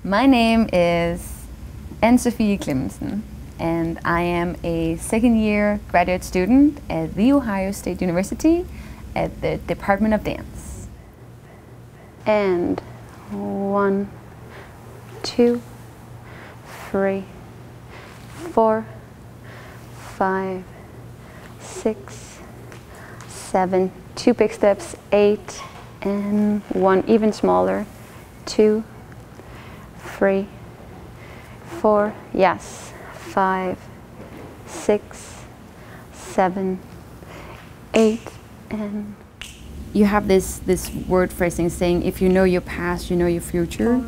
My name is Ann Sofie Clemmensen, and I am a second-year graduate student at The Ohio State University at the Department of Dance. And 1, 2, 3, 4, 5, 6, 7, 2 big steps, 8, and 1 even smaller, 2, 3, 4, yes, 5, 6, 7, 8, and you have this word phrasing saying, if you know your past, you know your future.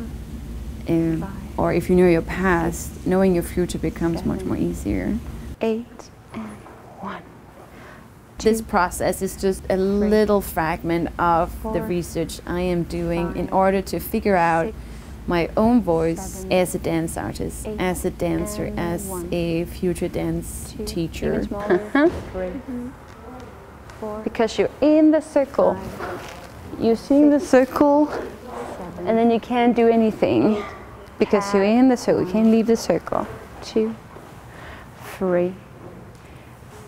4, 5, or if you know your past, knowing your future becomes 7, much more easier. 8 and 1. This process is just a little fragment of 4, the research I am doing 5, in order to figure out 6, my own voice 7, as a dance artist, 8, as a dancer, as 1, a future dance 2, teacher. 3, 4, because you're in the circle. 5, you're seeing 6, the circle, 7, and then you can't do anything 8, because you're in the circle. You can't leave the circle. 2, 3,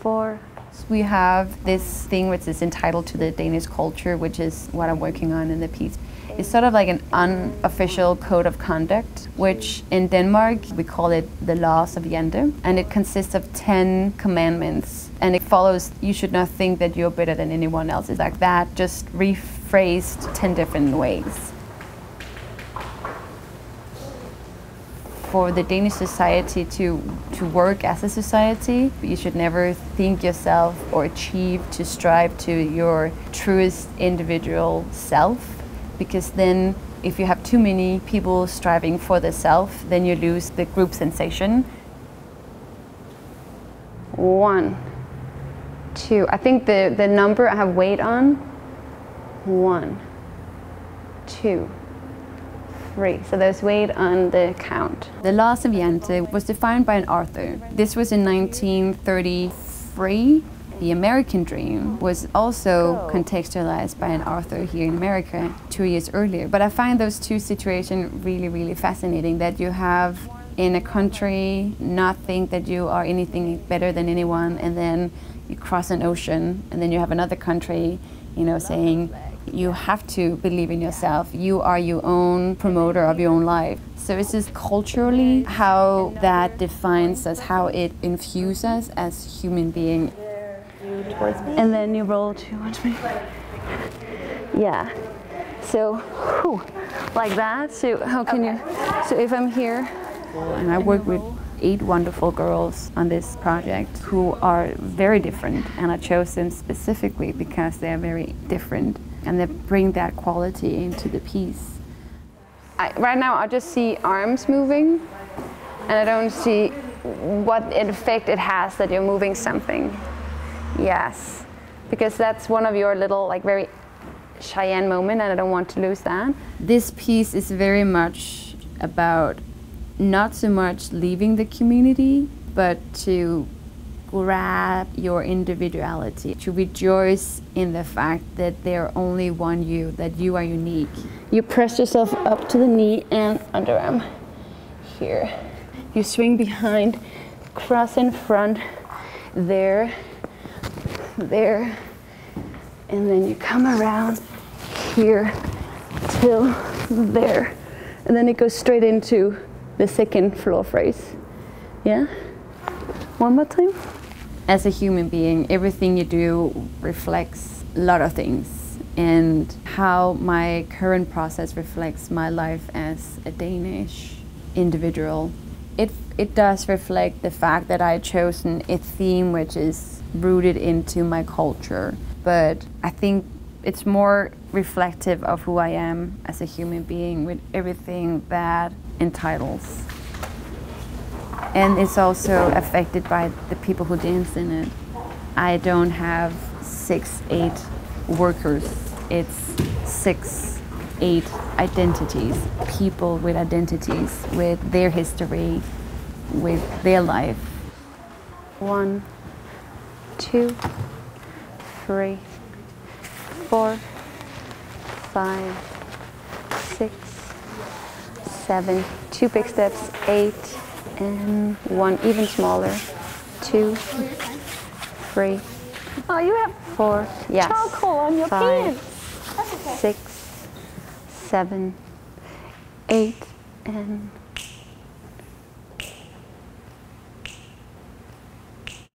4. We have this thing which is entitled to the Danish culture, which is what I'm working on in the piece. It's sort of like an unofficial code of conduct, which in Denmark we call it the laws of Jante, and it consists of 10 commandments, and it follows you should not think that you're better than anyone else. It's like that, just rephrased 10 different ways. For the Danish society to work as a society, you should never think yourself or achieve to strive to your truest individual self, because then if you have too many people striving for the self, then you lose the group sensation. 1, 2, I think the number I have weight on, 1, 2, 3. So there's weight on the count. The laws of Jante was defined by an author. This was in 1933. The American dream was also contextualized by an author here in America 2 years earlier. But I find those two situations really, really fascinating, that you have in a country not think that you are anything better than anyone, and then you cross an ocean, and then you have another country, you know, saying, you have to believe in yourself. You are your own promoter of your own life. So it's just culturally how that defines us, how it infuses us as human beings. And then you roll towards me. Yeah. So, like that. So how can you? So if I'm here, and I work with 8 wonderful girls on this project who are very different, and I chose them specifically because they are very different. And they bring that quality into the piece. Right now I just see arms moving, and I don't see what effect it has that you're moving something. Yes, because that's one of your little, like, very Cheyenne moment, and I don't want to lose that. This piece is very much about not so much leaving the community, but to grab your individuality, to rejoice in the fact that there's only one you, that you are unique. You press yourself up to the knee and underarm. Here. You swing behind, cross in front, there, there, and then you come around here till there. And then it goes straight into the second floor phrase. Yeah? One more time. As a human being, everything you do reflects a lot of things, and how my current process reflects my life as a Danish individual. It does reflect the fact that I've chosen a theme which is rooted into my culture, but I think it's more reflective of who I am as a human being, with everything that entitles. And it's also affected by the people who dance in it. I don't have 6, 8 workers. It's 6, 8 identities. People with identities, with their history, with their life. 1, 2, 3, 4, 5, 6, 7, 2 big steps, 8, and 1 even smaller, 2, 3, Oh, you have 4, yes, charcoal on your 5, pants. That's okay. 6, 7, 8, and